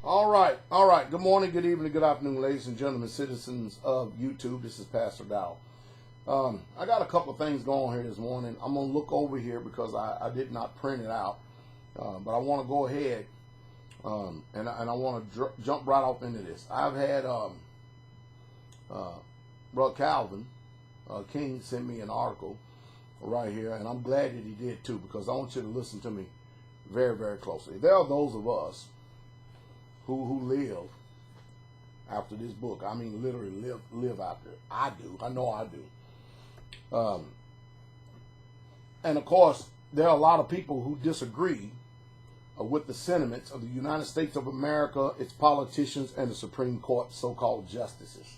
All right, all right. Good morning, good evening, good afternoon, ladies and gentlemen, citizens of YouTube. This is Pastor Dowell. I got a couple of things going here this morning. I'm going to look over here because I did not print it out. But I want to go ahead and I want to jump right off into this. I've had Brother Calvin King send me an article right here, and I'm glad that he did too, because I want you to listen to me very, very closely. There are those of us who live after this book. I mean, literally live after it. I do. I know I do. And of course, there are a lot of people who disagree with the sentiments of the United States of America, its politicians, and the Supreme Court so-called justices.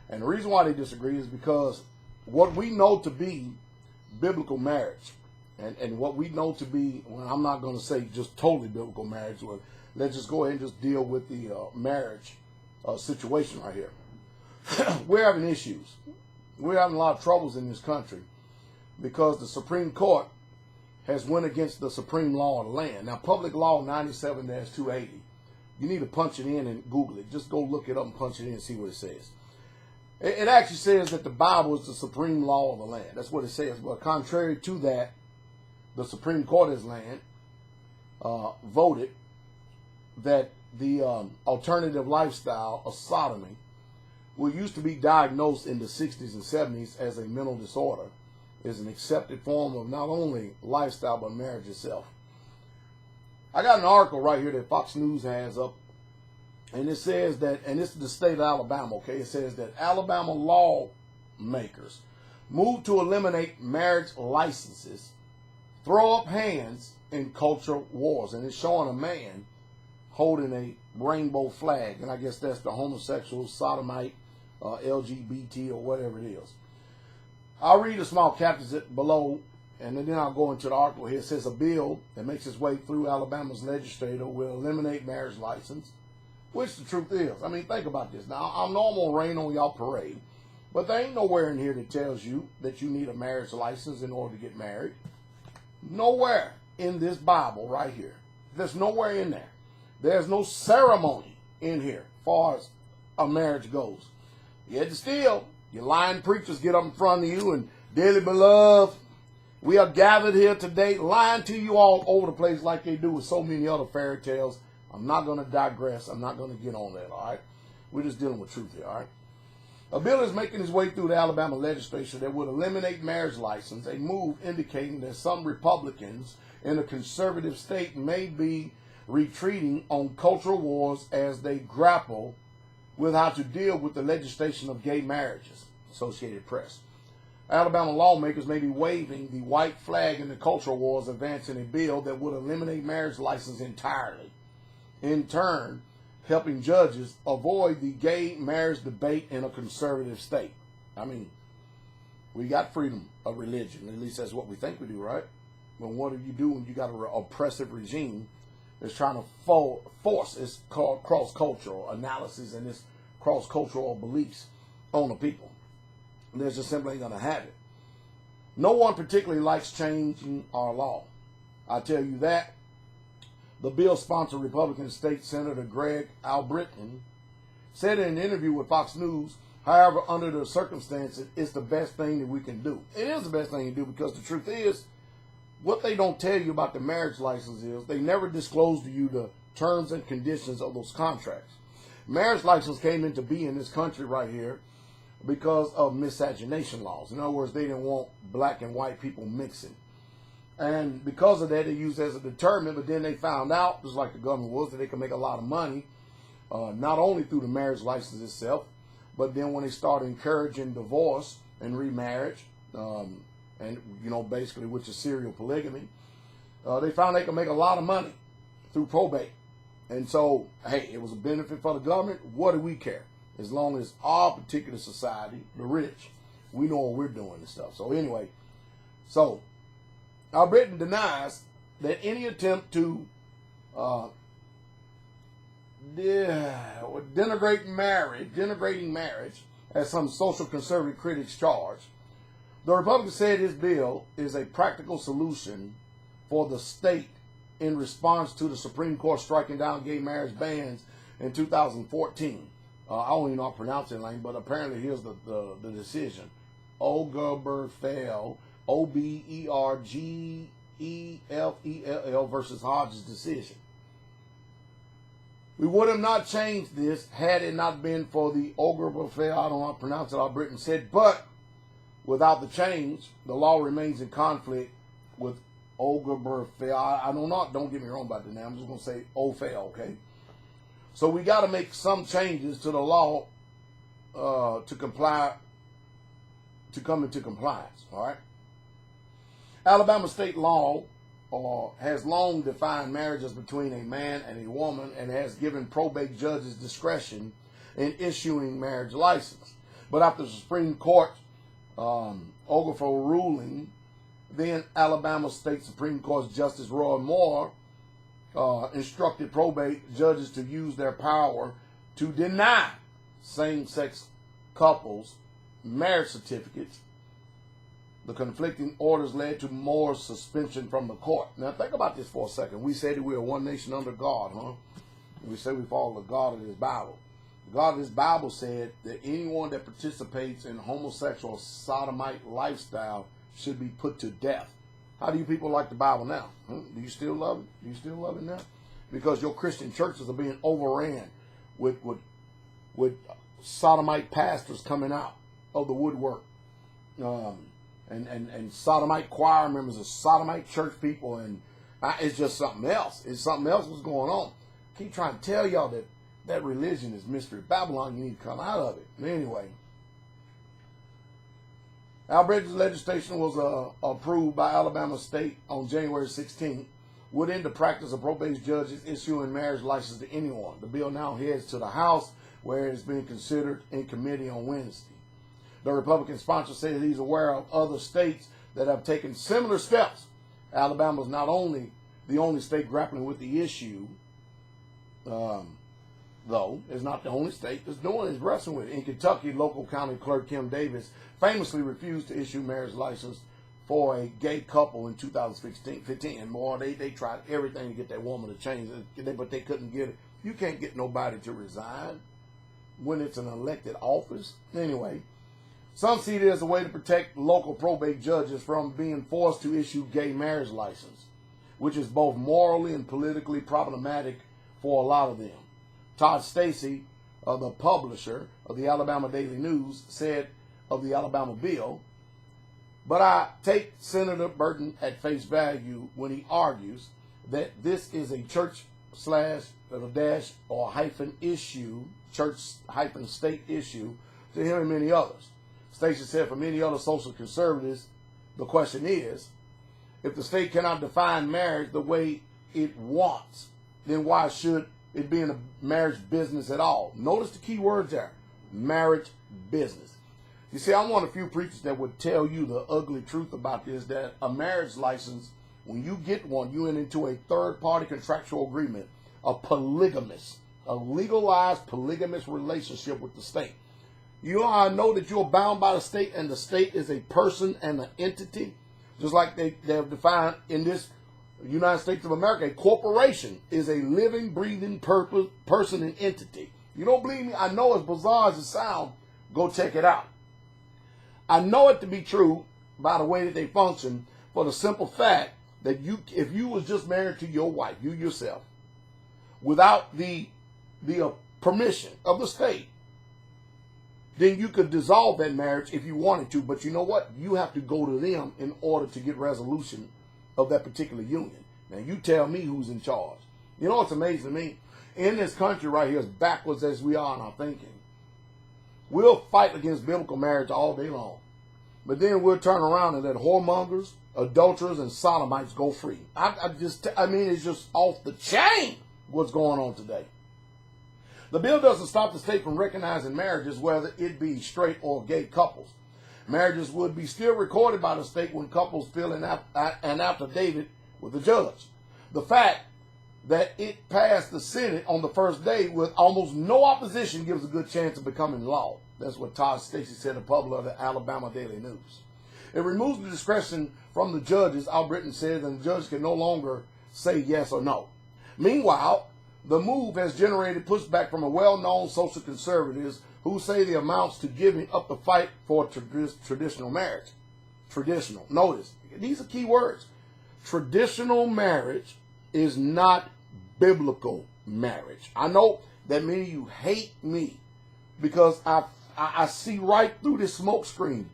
And the reason why they disagree is because what we know to be biblical marriage, and what we know to be, well, I'm not going to say just totally biblical marriage, but let's just go ahead and just deal with the marriage situation right here. We're having issues. We're having a lot of troubles in this country because the Supreme Court has went against the supreme law of the land. Now, Public Law 97-280, you need to punch it in and Google it. Just go look it up and punch it in and see what it says. It actually says that the Bible is the supreme law of the land. That's what it says. But contrary to that, the Supreme Court of this land voted that the alternative lifestyle of sodomy, what used to be diagnosed in the 60s and 70s as a mental disorder, is an accepted form of not only lifestyle but marriage itself. I got an article right here that Fox News has up, and it says that, and this is the state of Alabama, okay? It says that Alabama lawmakers move to eliminate marriage licenses, throw up hands in cultural wars. And it's showing a man holding a rainbow flag, and I guess that's the homosexual, sodomite, LGBT, or whatever it is. I'll read the small captions below, and then I'll go into the article here. It says a bill that makes its way through Alabama's legislature will eliminate marriage license, which the truth is. I mean, think about this. Now, I'm not going to rain on y'all parade, but there ain't nowhere in here that tells you that you need a marriage license in order to get married. Nowhere in this Bible right here. There's nowhere in there. There's no ceremony in here as far as a marriage goes. Yet still, your lying preachers get up in front of you and, dearly beloved, we are gathered here today, lying to you all over the place like they do with so many other fairy tales. I'm not going to digress. I'm not going to get on that, all right? We're just dealing with truth here, all right? A bill is making its way through the Alabama legislature that would eliminate marriage license, a move indicating that some Republicans in a conservative state may be retreating on cultural wars as they grapple with how to deal with the legislation of gay marriages, Associated Press. Alabama lawmakers may be waving the white flag in the cultural wars, advancing a bill that would eliminate marriage license entirely, in turn helping judges avoid the gay marriage debate in a conservative state. I mean, we got freedom of religion. At least that's what we think we do, right? But what do you do when you got an oppressive regime that's trying to force its cross-cultural analysis and its cross-cultural beliefs on the people? They're just simply going to have it. No one particularly likes changing our law. I tell you that. The bill-sponsored Republican State Senator Greg Albritton said in an interview with Fox News, however, under the circumstances, it's the best thing that we can do. It is the best thing to do because the truth is, what they don't tell you about the marriage license is they never disclose to you the terms and conditions of those contracts. Marriage license came into being in this country right here because of miscegenation laws. In other words, they didn't want black and white people mixing. And because of that, they used it as a deterrent, but then they found out, just like the government was, that they could make a lot of money, not only through the marriage license itself, but then when they started encouraging divorce and remarriage, and, basically, which is serial polygamy, they found they could make a lot of money through probate. And so, hey, it was a benefit for the government. What do we care? As long as our particular society, the rich, we know what we're doing and stuff. So anyway, Albritton denies that any attempt to denigrating marriage, as some social conservative critics charge. The Republicans said his bill is a practical solution for the state in response to the Supreme Court striking down gay marriage bans in 2014. I don't even know how to pronounce it, but apparently here's the decision. Obergefell, Obergefell versus Hodges decision. We would have not changed this had it not been for the Obergefell, I don't know how to pronounce it, how Britain said, but without the change, the law remains in conflict with Obergefell. I don't know, don't get me wrong about the name, I'm just going to say Ofel, okay? So we got to make some changes to the law to come into compliance, all right? Alabama state law has long defined marriages between a man and a woman and has given probate judges discretion in issuing marriage license. But after the Supreme Court Obergefell ruling, then Alabama State Supreme Court Justice Roy Moore instructed probate judges to use their power to deny same-sex couples marriage certificates. The conflicting orders led to Moore's suspension from the court. Now think about this for a second. We said that we are one nation under God, huh? We say we follow the God of this Bible. The God of this Bible said that anyone that participates in homosexual sodomite lifestyle should be put to death. How do you people like the Bible now? Do you still love it? Do you still love it now? Because your Christian churches are being overran with sodomite pastors coming out of the woodwork. And sodomite choir members and sodomite church people. And it's just something else. It's something else that's going on. I keep trying to tell y'all that religion is mystery Babylon. You need to come out of it. Anyway. Alabama's legislation was approved by Alabama State on January 16th, would end the practice of probate judges issuing marriage license to anyone. The bill now heads to the House, where it is being considered in committee on Wednesday. The Republican sponsor says he's aware of other states that have taken similar steps. Alabama is not only the only state grappling with the issue, though, it's not the only state that's doing it, is wrestling with it. In Kentucky, local county clerk Kim Davis famously refused to issue marriage license for a gay couple in 2015. And more, they tried everything to get that woman to change it, but they couldn't get it. You can't get nobody to resign when it's an elected office. Anyway, some see it as a way to protect local probate judges from being forced to issue gay marriage license, which is both morally and politically problematic for a lot of them. Todd Stacy, the publisher of the Alabama Daily News, said of the Alabama bill, but I take Senator Burton at face value when he argues that this is a church / issue, church-state issue to him and many others. Stacy said for many other social conservatives, the question is, if the state cannot define marriage the way it wants, then why should it be in a marriage business at all? Notice the key words there, marriage business. You see, I'm one of the few preachers that would tell you the ugly truth about this, that a marriage license, when you get one, you enter into a third-party contractual agreement, a legalized polygamous relationship with the state. You know that you're bound by the state, and the state is a person and an entity, just like they have defined in this United States of America. A corporation is a living, breathing person and entity. You don't believe me? I know as bizarre as it sounds. Go check it out. I know it to be true by the way that they function, for the simple fact that if you was just married to your wife, you yourself, without the permission of the state, then you could dissolve that marriage if you wanted to. But you know what? You have to go to them in order to get resolution of that particular union. Now, you tell me who's in charge. You know what's amazing to me? In this country right here, as backwards as we are in our thinking, we'll fight against biblical marriage all day long. But then we'll turn around and let whoremongers, adulterers, and sodomites go free. I mean, it's just off the chain what's going on today. The bill doesn't stop the state from recognizing marriages, whether it be straight or gay couples. Marriages would be still recorded by the state when couples fill an affidavit with the judge. The fact that it passed the Senate on the first day with almost no opposition gives a good chance of becoming law. That's what Todd Stacy said, the publisher of the Alabama Daily News. It removes the discretion from the judges, Al Britton says, and the judge can no longer say yes or no. Meanwhile, the move has generated pushback from a well-known social conservatives who say the amounts to giving up the fight for traditional marriage. Traditional. Notice, these are key words. Traditional marriage is not biblical marriage. I know that many of you hate me because I see right through this smoke screen.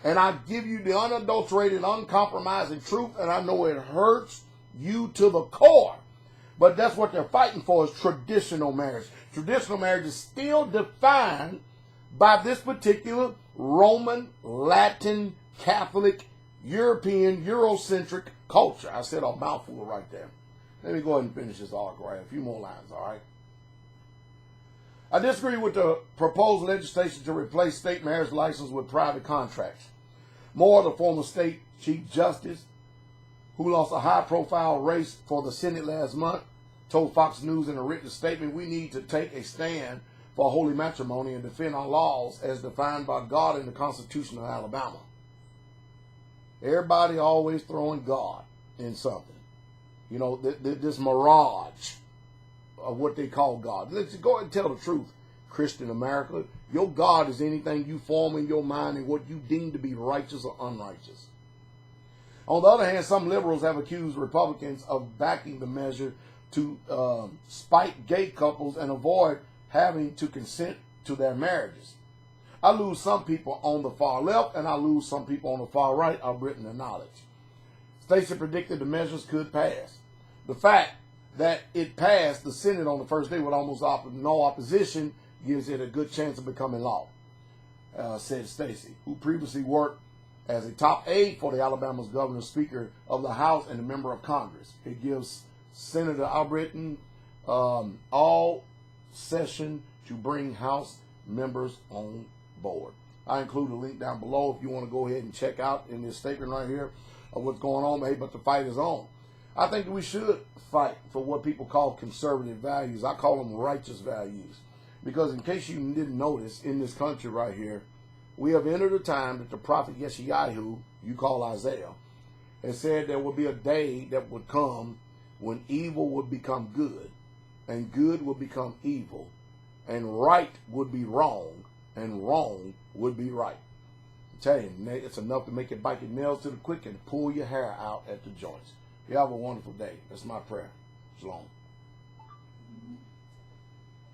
And I give you the unadulterated, uncompromising truth, and I know it hurts you to the core. But that's what they're fighting for, is traditional marriage. Traditional marriage is still defined by this particular Roman, Latin, Catholic, European, Eurocentric culture. I said a mouthful right there. Let me go ahead and finish this article right. A few more lines, all right? I disagree with the proposed legislation to replace state marriage license with private contracts. Moore, the former state chief justice, who lost a high-profile race for the Senate last month, told Fox News in a written statement, "We need to take a stand for holy matrimony and defend our laws as defined by God in the Constitution of Alabama." Everybody always throwing God in something. You know, this mirage of what they call God. Let's go ahead and tell the truth, Christian America. Your God is anything you form in your mind and what you deem to be righteous or unrighteous. On the other hand, some liberals have accused Republicans of backing the measure to spite gay couples and avoid having to consent to their marriages. I lose some people on the far left and I lose some people on the far right. I've written the knowledge. Stacey predicted the measures could pass. The fact that it passed the Senate on the first day with almost no opposition gives it a good chance of becoming law, said Stacey, who previously worked as a top aide for the Alabama's governor, Speaker of the House, and a member of Congress. It gives Senator Albritton all session to bring House members on board. I include a link down below if you want to go ahead and check out in this statement right here of what's going on. Hey, but the fight is on. I think that we should fight for what people call conservative values. I call them righteous values. Because in case you didn't notice, in this country right here, we have entered a time that the prophet Yeshayahu, you call Isaiah, has said there will be a day that would come when evil would become good, and good would become evil, and right would be wrong, and wrong would be right. I tell you, it's enough to make you bite your nails to the quick and pull your hair out at the joints. You have a wonderful day. That's my prayer. Shalom.